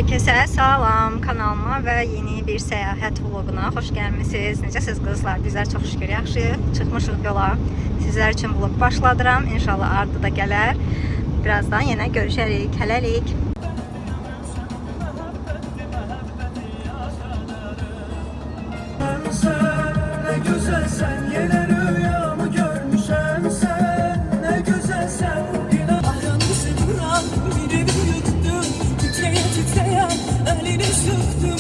Herkese salam kanalıma və yeni bir səyahət vloguna xoş gəlmisiniz. Necəsiz qızlar? Bizlər çox şükür yaxşı çıxmışıq yola. Sizlər üçün vlog başladıram. İnşallah ardı da gələr. Birazdan yenə görüşərik. Hələlik. Ne güzel sen, yine rüyamı görmüşem sen. Ne güzel sen, inan. Aramızı duran birini yuttum. Titreye titreye elini sıktım.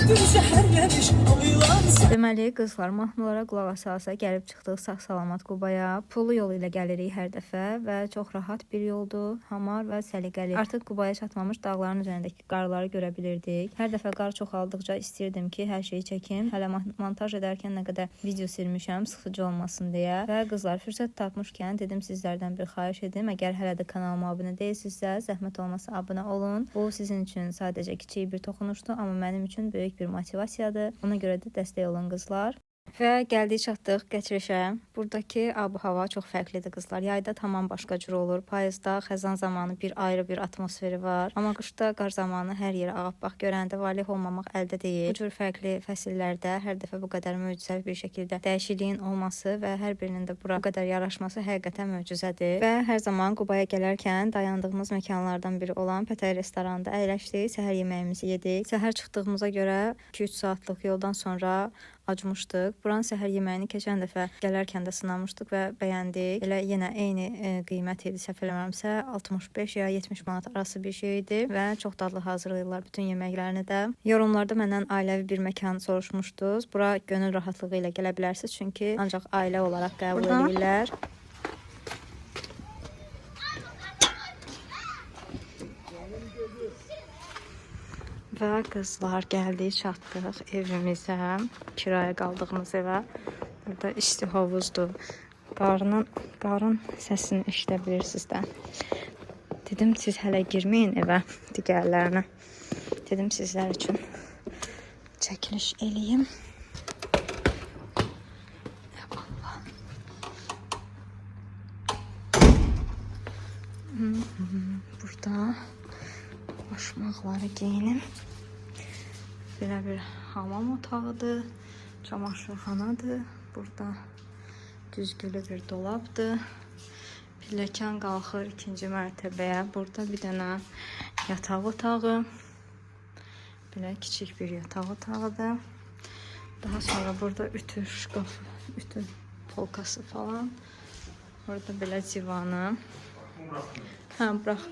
Baktım şehirlemiş oylansa. Deməli, qızlar, mahnılara qulaq asasa gəlib çıxdıq sağ-salamat Qubaya. Pulu yolu ilə gəlirik hər dəfə və çox rahat bir yoldur, hamar və səliqəli. Artıq Qubaya çatmamış dağların üzərindəki qarları görə bilirdik. Hər dəfə qar çoxaldıqca istirdim ki, hər şeyi çəkim. Hələ montaj edərkən nə qədər video silmişəm, sıxıcı olmasın deyə. Və qızlar, fürsət tapmışkən dedim sizlərdən bir xahiş edim. Əgər hələ də kanalıma abunə deyilsinizsə, zəhmət olmasa abunə olun. Bu sizin üçün sadəcə kiçik bir toxunuşdur, amma mənim üçün böyük bir motivasiyadır. Ona görə də dəstək olun qızlar. Və gəldik çatdıq Qəçrişə. Buradakı ab-hava çox fərqlidir qızlar. Yayda tamam başqa cür olur. Payızda, xəzan zamanı bir ayrı bir atmosferi var. Amma qışda qar zamanı hər yerə ağappaq görəndə valeh olmamaq əldə deyil. Bu cür fərqli fəsillərdə hər dəfə bu qədər möcüzəvi bir şəkildə dəyişikliyin olması və hər birinin də bura bu qədər yaraşması həqiqətən möcüzədir. Və hər zaman Qubaya gələrkən dayandığımız məkanlardan biri olan Pətəy restoranında əyləşdik, səhər yeməyimizi yedik. Səhər çıxdığımıza görə 2-3 saatlıq yoldan sonra acmışdıq. Buranın səhər yeməyini keçən dəfə gələrkən də sınamışdıq və bəyəndik. Elə yenə eyni qiymət idi, səhv eləmirəmsə 65 ya 70 manat arası bir şey idi və çox dadlı hazırlayırlar bütün yeməklərini də. Yorumlarda məndən ailəvi bir məkan soruşmuşdunuz. Bura gönül rahatlığı ilə gələ bilərsiniz, çünki ancaq ailə olaraq qəbul edirlər. Və qızlar, gəldik, çatdıq evimizə, kiraya qaldığımız evə. Burada isti hovuzdur. Qarın səsini eşidə bilirsiniz də. Dedim, siz hələ girməyin evə digərlərinə. Dedim, sizlər üçün çəkiliş eləyim. Allah. Burada başmaqları geyinim. Belə bir hamam otağıdır, çamaşırxanadır. Burada düzgülü bir dolabdır. Pilləkən qalxır ikinci mərtəbəyə. Burada bir dənə yataq otağı. Belə kiçik bir yataq otağıdır. Daha sonra burada ütü şkafı, ütü polkası falan. Burada belə divanı. Bırax.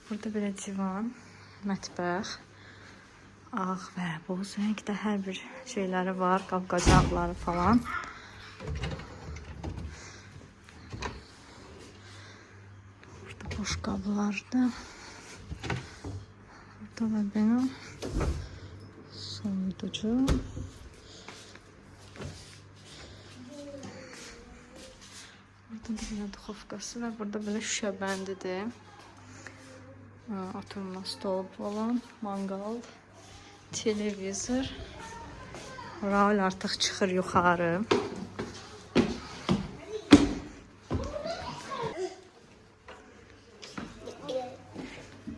Burada belə divan, mətbəx. Ağ və boz rəngdə hər bir şeyləri var, qab-qacaqları falan. Burada boş qablardır. Burada da benim soyuducu. Burada da belə duxovkası və burada belə şüşə bəndidir. Oturma stolu falan, mangal, televizor. Raul artıq çıxır yuxarı.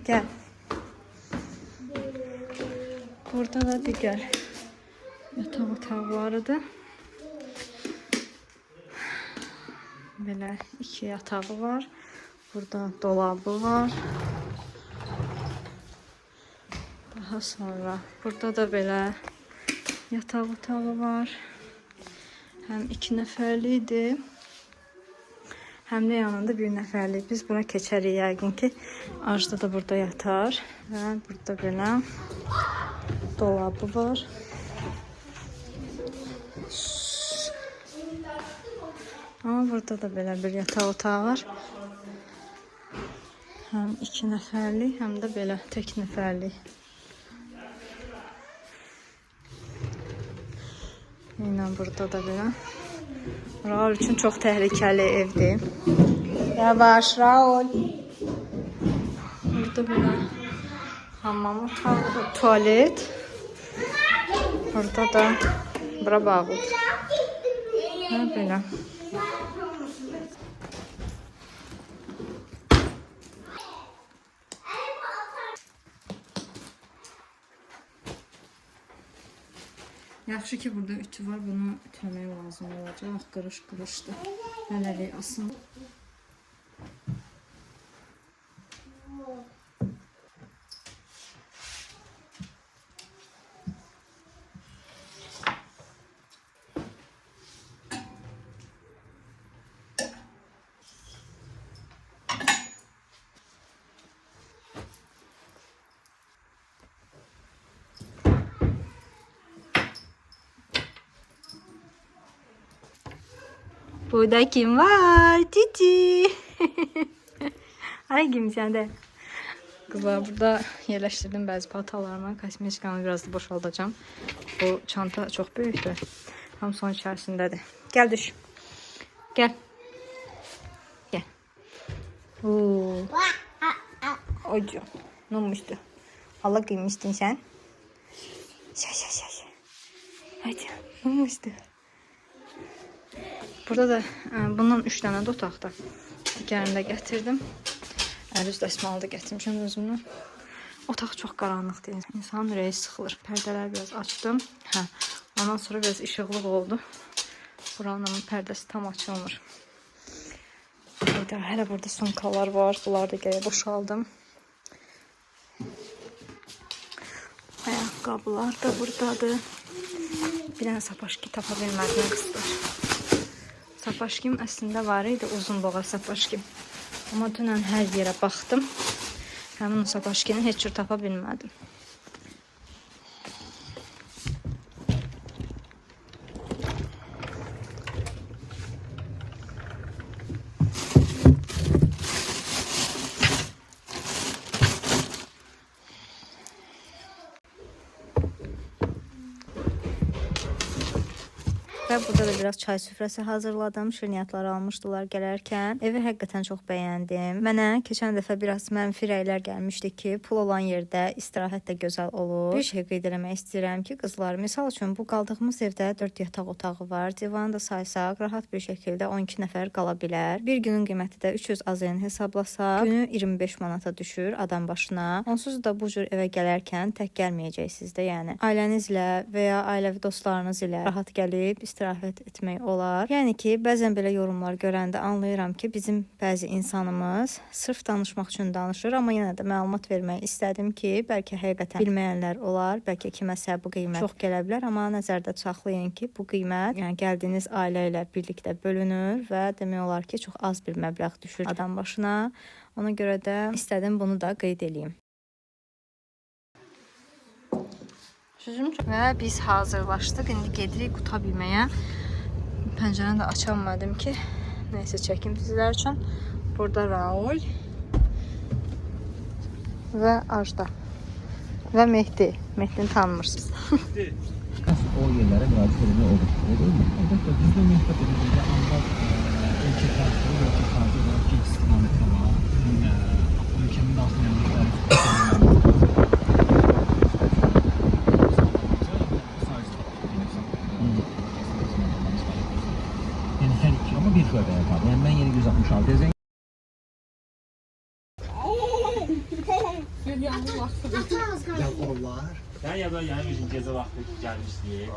Gəl. Burada da digər yataq otaqlarıdır. Belə 2 yatağı var. Burada dolabı var. Daha sonra burada da belə yataq otağı var. Həm 2 nəfərlikdir, həm də yanında 1 nəfərlik. Biz buna keçərik yəqin ki. Ajda da burada yatar və burada belə dolabı var. Amma burada da belə bir yataq otağı var. Həm 2 nəfərlik, həm də belə tək nəfərlik. Yine burada da belə. Raul üçün çox təhlükəli evdir. Yavaş Raul. Burada belə hamam otağı, tualet. Burada da bura bağlıdır. Belə. Yaxşı ki burada ütü var. Bunu ütüləmək lazım olacaq. Qırış-qırışdır. Hələlik asın. Burada kim var? Cici. Ay kimsən də. Kızlar burada yerləşdirdim bəzi paltarlarımı. Kosmetikamı biraz da boşaldacağım. Bu çanta çox böyükdür. Tam son içərisindədir. Gəl düş. Gəl. Gəl. Oo. Ocu. Ne olmuştu? Allah giymiştin sen. Şa. Hadi. Ne olmuştu? Burada da bundan 3 dənə də otaqda. Digərini də gətirdim. Əl üst dəsmalı da gətirmişəm özümdən. Otaq çox qaranlıqdır. İnsanın ürəyi sıxılır. Pərdələri biraz açdım. Ondan sonra biraz işıqlıq oldu. Buranın pərdəsi tam açılmır. Hələ burada sumkalar var. Bunları da gəyə boşaldım. Ayaqqabılar da buradadır. Bir dənə sapaşki tapa bilmədim qızlar. Sapaşkim əslində var idi, uzun boğa sapaşkim. Amma dünən hər yerə baxdım. Həmin sapaşkini heç cür tapa bilmədim. Və burada da biraz çay süfrəsi hazırladım. Şirniyyatları almışdılar gələrkən. Evi həqiqətən çox bəyəndim. Mənə keçən dəfə biraz mənfi rəylər gəlmişdi ki, pul olan yerdə istirahət də gözəl olur. Bir şey qeyd eləmək istəyirəm ki, qızlar, misal üçün bu qaldığımız evdə 4 yataq otağı var. Divanı da saysaq, rahat bir şəkildə 12 nəfər qala bilər. Bir günün qiyməti də 300 AZN hesablasaq, günü 25 manata düşür adam başına. Onsuz da bu cür evə gələrkən tək gəlməyəcəksiniz də, yəni ailənizlə və ya ailəvi dostlarınız ilə rahat gəlib istirahət etmək olar. Yəni ki, bəzən belə yorumlar görəndə anlayıram ki, bizim bəzi insanımız sırf danışmaq üçün danışır, amma yenə də məlumat vermək istədim ki, bəlkə həqiqətən bilməyənlər olar, bəlkə kiməsə bu qiymət çox gələ bilər, amma nəzərdə saxlayın ki, bu qiymət, yəni gəldiyiniz ailə ilə birlikdə bölünür və demək olar ki, çox az bir məbləğ düşür adam başına. Ona görə də istədim bunu da qeyd edeyim. Və biz hazırlaşdıq. İndi gedirik qutab yeməyə. Pəncərəni də açamadım ki, nəysə çəkim sizlər üçün. Burada Raul və Ajda və Mehdi. Mehdini tanımırsınız. O yerlərə müraciət etmək olur. Değil mi? Əlbəttə, biz də Mehdi edildiğinde ancaq ölkə transferi və ölkə xarici olaraq ki, istiqamətdə var. Ölkəmin daxilində bir şöbəyə tabi. Yəni mən yeni 166 Ben ya da yani bizim gezi vakti gelmişdi.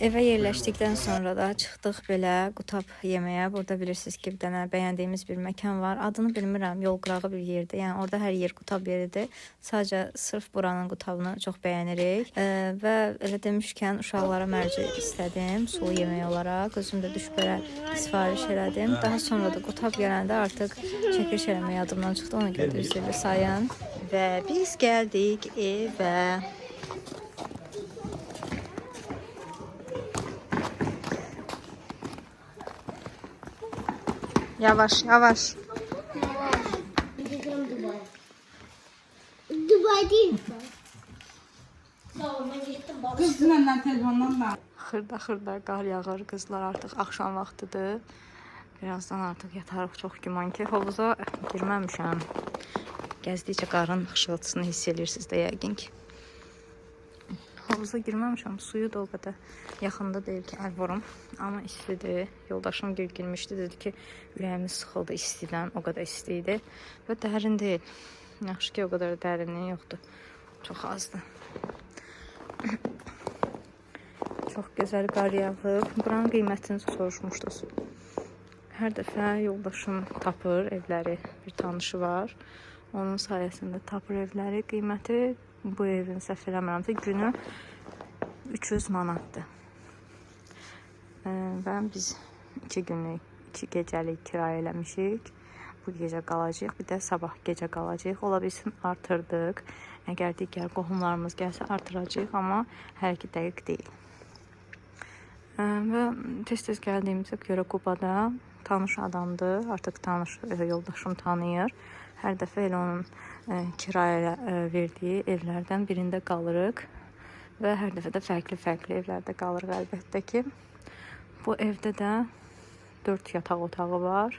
Evə yerləşdikdən sonra da çıxdıq belə qutab yeməyə. Burada bilirsiniz ki, bir dənə bəyəndiyimiz bir məkan var. Adını bilmirəm, yol qırağı bir yerdir. Yəni orada hər yer qutab yeridir. Sadəcə sırf buranın qutabını çox bəyənirik. Və elə demişkən uşaqlara mərci istədim sulu yemək olaraq. Özüm də düşbərə sifariş elədim. Daha sonra da qutab gələndə artıq çəkiliş eləmək yadımdan çıxdı. Ona görə də üzrlü sayın. Və biz gəldik evə. Yavaş, yavaş. Dubai değil mi? Kız dünəndən telefondan da. Xırda qar yağır, qızlar artıq axşam vaxtıdır. Birazdan artıq yatarıq, çox güman ki. Hovuza girməmişəm. Gəzdikcə qarın xışıltısını hiss edirsiniz də yəqin ki. Havuza girməmişəm, suyu da o qədər yaxında deyil ki, əl vurum. Amma istidir. Yoldaşım girmişdi, dedi ki, ürəyimiz sıxıldı istidən, o qədər isti idi. Və dərin deyil. Yaxşı ki, o qədər dərinliyi yoxdur. Çox azdır. Çox gözəl qar yağıb. Buranın qiymətini soruşmuşdunuz. Hər dəfə yoldaşım tapır evləri, bir tanışı var. Onun sayəsində tapır evləri. Qiyməti bu evin səhv eləmirəmsə günü 300 manatdır. Və biz 2 günlük, 2 gecəlik kirayə eləmişik. Bu gecə qalacağıq, bir də sabah gecə qalacağıq. Ola bilsin artırdıq. Əgər digər qohumlarımız gəlsə artıracağıq, amma hər iki dəqiq deyil. Və tez-tez gəldiyimizə görə Qubada tanış adamdır. Artıq tanış yoldaşım tanıyır. Hər dəfə elə onun kirayə verdiyi evlərdən birində qalırıq. Və hər dəfə də fərqli evlərdə qalırıq əlbəttə ki. Bu evdə də 4 yataq otağı var.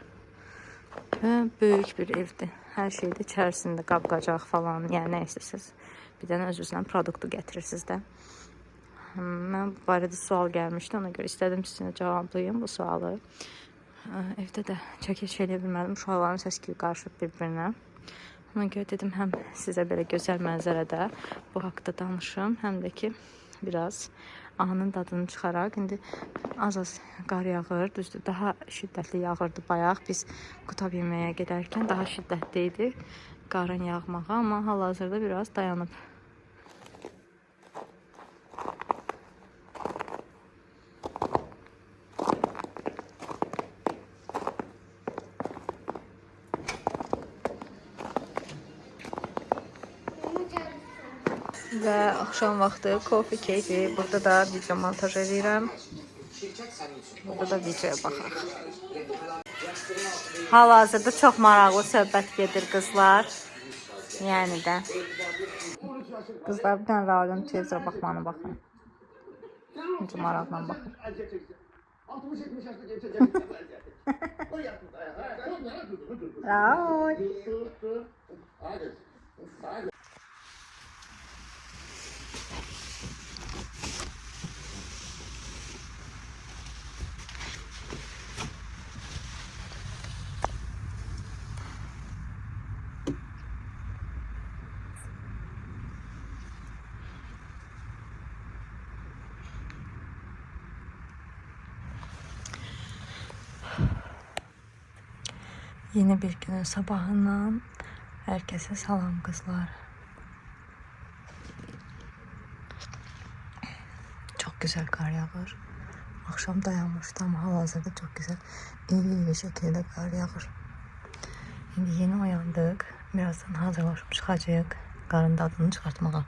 Və böyük bir evdir. Hər şeydə içərisində qab-qacaq falan, yəni nə istəsəz. Bir dənə özünüzdən produktu gətirirsiniz də. Mən bu barədə sual gəlmişdi, ona görə istədim sizinlə cavablayım bu sualı. Evdə də çəkiliş eləyə bilmədim, uşaqların səs-küyü qarışıb bir-birinə. Ona görə dedim, həm sizə belə gözəl mənzərədə bu haqda danışım, həm də ki, biraz anın dadını çıxaraq. İndi az-az qar yağır, düzdür, daha şiddətli yağırdı bayaq. Biz qutab yeməyə gedərkən daha şiddətli idi qarın yağmağı, amma hal-hazırda biraz dayanıb. Və axşam vaxtı kofe keyfi. Burada da video montaj edirəm. Burada da videoya baxaq. Hal-hazırda çox maraqlı söhbət gedir qızlar. Yəni də. Qızlar bir dənə Raulun televizora baxmanı baxın. Necə maraqla baxır. Raul. Yeni bir günün sabahından herkese salam kızlar. Çok güzel kar yağır. Akşam dayanmıştı ama hal-hazırda çok güzel iyi bir şekilde kar yağır. Şimdi yeni uyandık. Birazdan hazırlaşıp çıkacağız. Karın tadını çıkartmağa.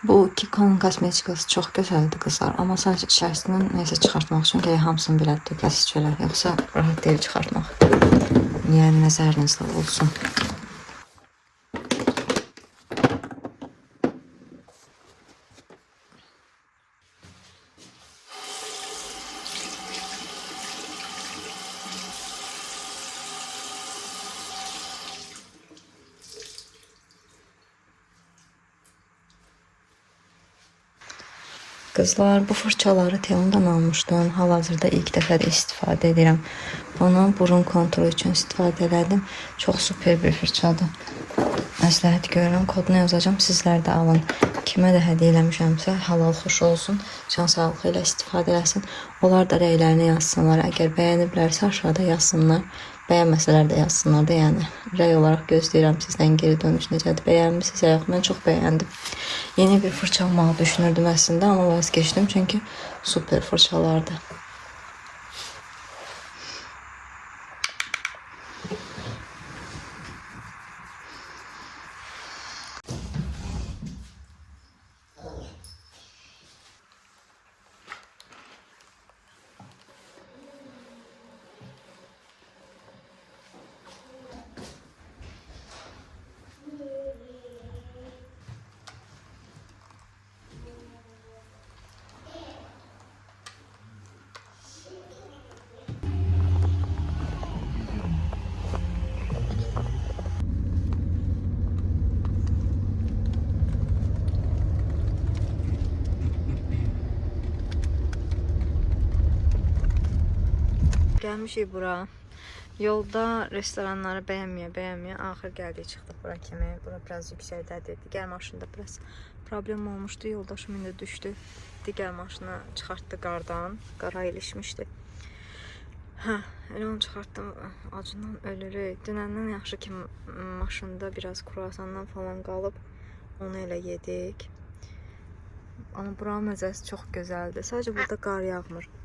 Bu Kiko'nun kosmetikası çox gözəldir qızlar, amma sadəcə içərisindən nəsə çıxartmaq üçün gələ hamısını belə dökəsiz çölər, yoxsa rahat deyil çıxartmaq. Yəni nəzərinizdə olsun. Kızlar, bu fırçaları Teon'dan almışdım. Hal-hazırda ilk dəfə də istifadə edirəm. Bunu burun kontrolü üçün istifadə elədim. Çox super bir fırçadır. Məsləhət görürəm, kodunu yazacağım. Sizlər də alın. Kimə də hədiyyə eləmişəmsə, halal xoş olsun. Can sağlığı ilə istifadə eləsin. Onlar da rəylərini yazsınlar. Əgər bəyəniblərsə aşağıda yazsınlar. Bəyənməsələr də yazsınlar da, yəni rəy olaraq gözləyirəm sizdən geri dönüş necədir, bəyənmisiniz ya yox, mən çox bəyəndim. Yeni bir fırça almağı düşünürdüm əslində, amma vazgeçdim çünki super fırçalardı. Gəlmişik bura. Yolda restoranları bəyənməyə axır gəldik, çıxdıq bura kimi. Bura biraz yüksəkdədir. Digər maşında biraz problem olmuşdu. Yoldaşım indi düşdü. Digər maşına çıxartdı qardan. Qara ilişmişdi. Hə, elə onu çıxartdım. Acından ölürük. Dünəndən yaxşı ki maşında biraz kruasandan falan qalıb. Onu elə yedik. Amma buranın mənzərəsi çox gözəldir. Sadəcə burada qar yağmır.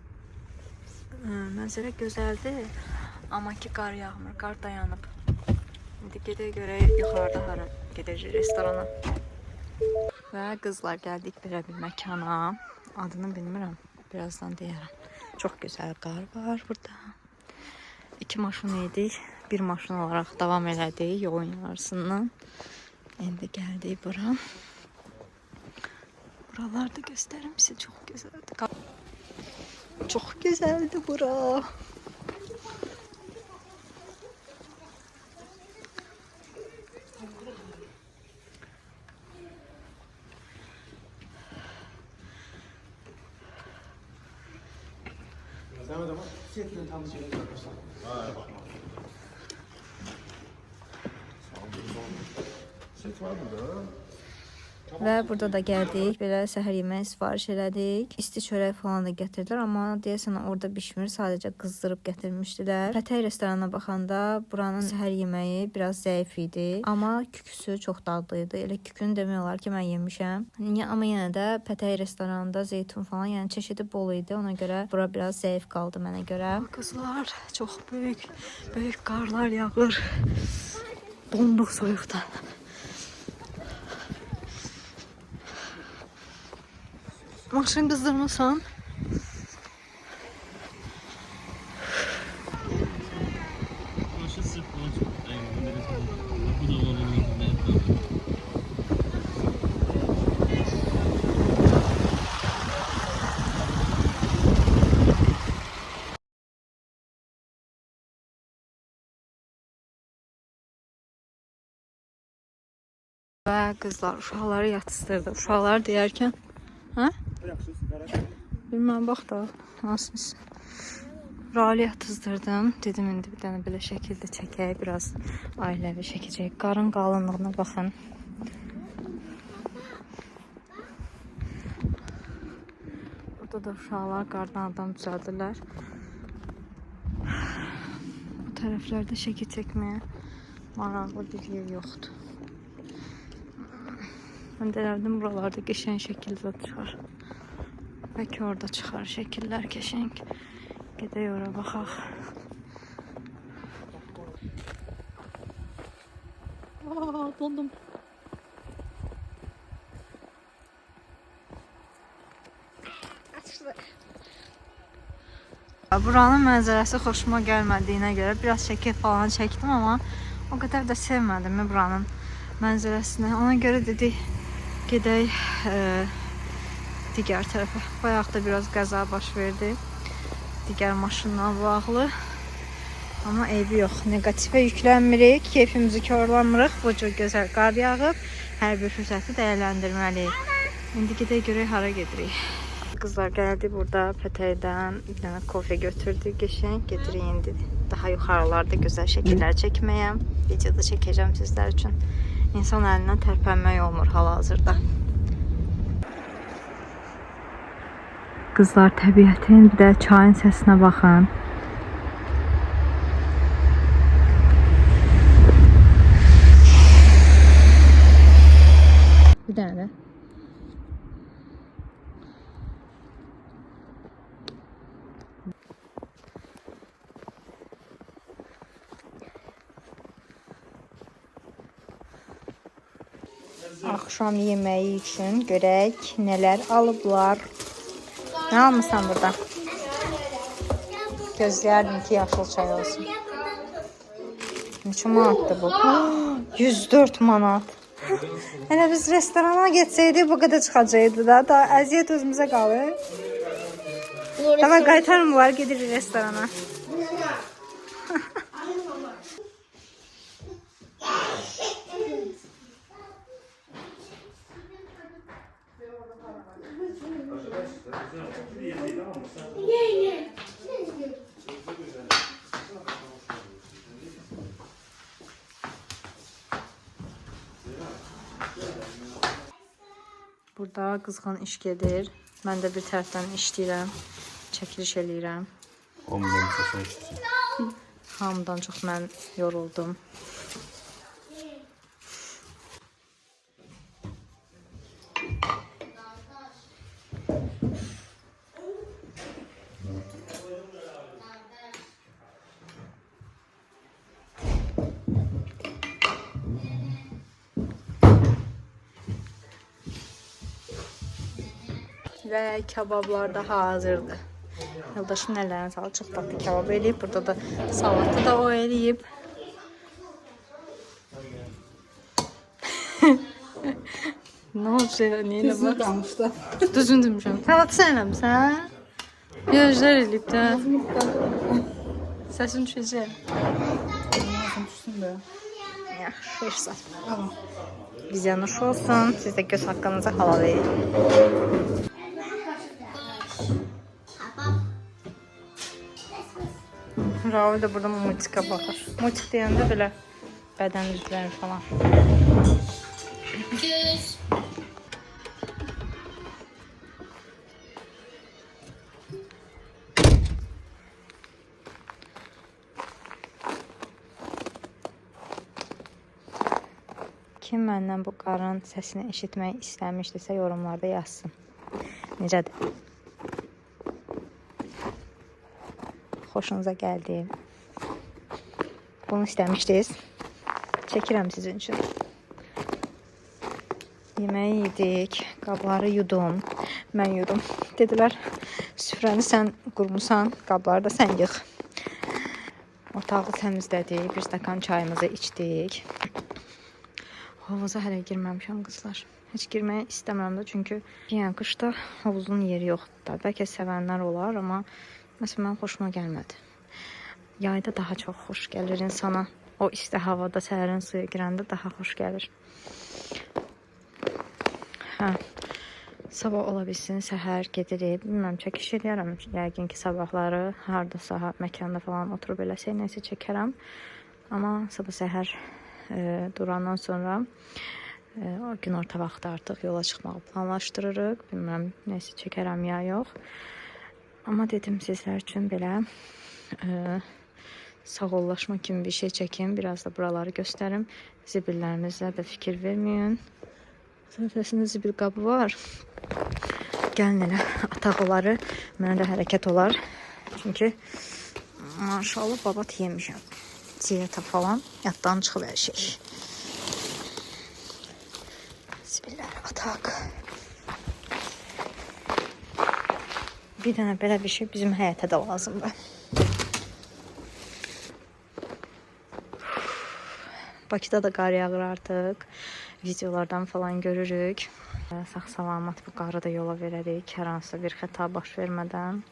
Mənzərə gözəldir. Amma ki qar yağmır. Qar dayanıb. İndi gedək görək yuxarıda hara gedəcək restorana. Və qızlar gəldik belə bir məkana. Adını bilmirəm. Birazdan deyərəm. Çox gözəl qar var burada. 2 maşın idik. Bir maşın olaraq davam elədik yolun yarısından. İndi gəldik bura. Buralarda göstərim sizə. Çox gözəldir. Çox gözəldir bura. Və burada da gəldik, belə səhər yeməyi sifariş elədik. İsti çörək falan da gətirdilər, amma deyəsən orada bişmir, sadəcə qızdırıb gətirmişdilər. Pətəy restoranına baxanda buranın səhər yeməyi biraz zəif idi, amma küküsü çox dadlı idi. Elə kükünü demək olar ki, mən yemişəm. Amma yenə də Pətəy restoranında zeytun falan, yəni çeşidi bol idi. Ona görə bura biraz zəif qaldı mənə görə. Qızlar, çox böyük qarlar yağır. Donduq soyuqdan. Maşın qızdırmasan. Maşın sırf buna çok bu da onun Və qızlar uşaqları yatızdırdı. Uşaqlar deyərkən, hə? Bilməm, bax da, nasıl? Rali yatızdırdım. Dedim, indi bir dənə belə şəkildə çəkək, biraz ailəvi çəkəcək. Qarın qalınlığına baxın. Burada da uşaqlar qardan adam düzəldirlər. Bu tərəflərdə şəkil çəkməyə maraqlı bir yer yoxdur. Mən deyərdim, buralarda qəşəng şəkildə çıxar. Bəlkə orada çıxar şəkillər qəşəng. Gedək ora baxaq. Dondum. Buranın mənzərəsi xoşuma gəlmədiyinə görə biraz şəkil falan çəkdim, amma o qədər də sevmədim buranın mənzərəsini. Ona görə dedik, gedək digər tərəfə. Bayaq da biraz qəza baş verdi. Digər maşınla bağlı. Amma eybi yox. Negatifə yüklənmirik. Keyfimizi korlamırıq. Bu cür gözəl qar yağıb. Hər bir fürsəti dəyərləndirməliyik. İndi gedək görək hara gedirik. Qızlar gəldi burada Pətəydən bir dənə kofe götürdü. Qəşəng gedirik indi. Daha yuxarılarda gözəl şəkillər çəkməyə. Videoda çəkəcəm sizlər üçün. İnsan əlindən tərpənmək olmur hal-hazırda. Qızlar, təbiətin bir də çayın səsinə baxın. Bir dənə də. Axşam yeməyi üçün görək nələr alıblar. Nə almışsan burada? Gözləyərdim ki, yaşıl çay olsun. Neçə manatdır bu? 104 manat. Elə biz restorana getsəydik bu qədər çıxacaqdı da. Daha əziyyət özümüzə qalır. Tamam, qaytarım var, gedirik restorana. Ne? Burada qızğın iş gedir. Mən də bir tərəfdən işləyirəm, çəkiliş eləyirəm. Ondan sonra Hamıdan çox mən yoruldum. Və kebablar da hazırdır. Yoldaşım əllərini salıb çox tatlı kebab eləyib. Burada da salatı da o eləyib. Ne olacaq? Niyə nə Gözünü var? qalmışdı. Düzün demişəm. Salatı sən eləmisən? Gözlər eləyib də. Səsin düşəcək. Lazım düşsün də. Yaxşı, işsən. Alın. Bizə nuş olsun. Siz də göz haqqınızı halal edin. Ravi da burada multika baxır. Multik deyəndə belə bədən üzvləri falan. Kim məndən bu qarın səsini eşitmək istəmişdirsə yorumlarda yazsın. Necədir? Xoşunuza gəldi. Bunu istəmişdiniz. Çəkirəm sizin üçün. Yeməyi yedik. Qabları yudum. Mən yudum. Dedilər, süfrəni sən qurmusan, qabları da sən yığ. Otağı təmizlədik. Bir stəkan çayımızı içdik. Havuza hələ girməmişəm qızlar. Heç girməyə istəmirəm də, çünki yəni qışda havuzun yeri yoxdur da. Bəlkə sevənlər olar, amma məsələn mən xoşuma gəlmədi. Yayda daha çox xoş gəlir insana. O isti havada səhərin suya girəndə daha xoş gəlir. Hə. Sabah ola bilsin, səhər gedirik. Bilməm, çəkiş eləyərəm. Yəqin ki, sabahları hardasa məkanda falan oturub eləsək, nəsə çəkərəm. Amma sabah səhər durandan sonra o gün orta vaxtı artıq yola çıxmağı planlaşdırırıq. Bilmirəm, nəsə çəkərəm ya yox. Amma dedim sizlər üçün belə sağollaşma kimi bir şey çəkim. Biraz da buraları göstərim. Zibillərimizə də fikir verməyin. Səhifəsində zibil qabı var. Gəlin elə ataq oları. Mənə də hərəkət olar. Çünki maşallah babat yemişəm. Ziyarətə falan yaddan çıxıb hər şey. Zibilləri ataq. Bir dənə belə bir şey bizim həyətə də lazımdır. Bakıda da qar yağır artıq. Videolardan falan görürük. Sağ-salamat bu qarı da yola verərik. Hər hansısa bir xəta baş vermədən.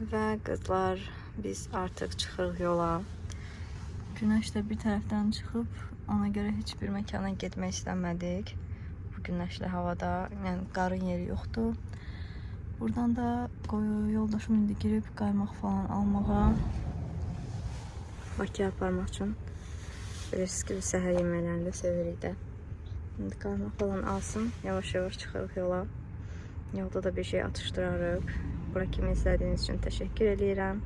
Və qızlar, biz artıq çıxırıq yola. Günəş də bir tərəfdən çıxıb, ona görə heç bir məkana getmək istəmədik. Bu günəşli havada, yəni qarın yeri yoxdur. Buradan da yoldaşım indi girib qaymaq falan almağa. Bakıya aparmaq üçün. Bilirsiniz ki, səhər yeməklərində sevirik də. İndi qaymaq falan alsın, yavaş-yavaş çıxırıq yola. Yolda da bir şey atışdırarıq. Bura kimi izlədiyiniz üçün təşəkkür edirəm.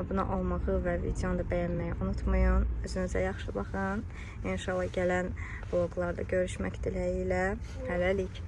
Abunə olmağı və videonu da bəyənməyi unutmayın. Özünüzə yaxşı baxın. İnşallah gələn vloglarda görüşmək diləyi ilə. Hələlik.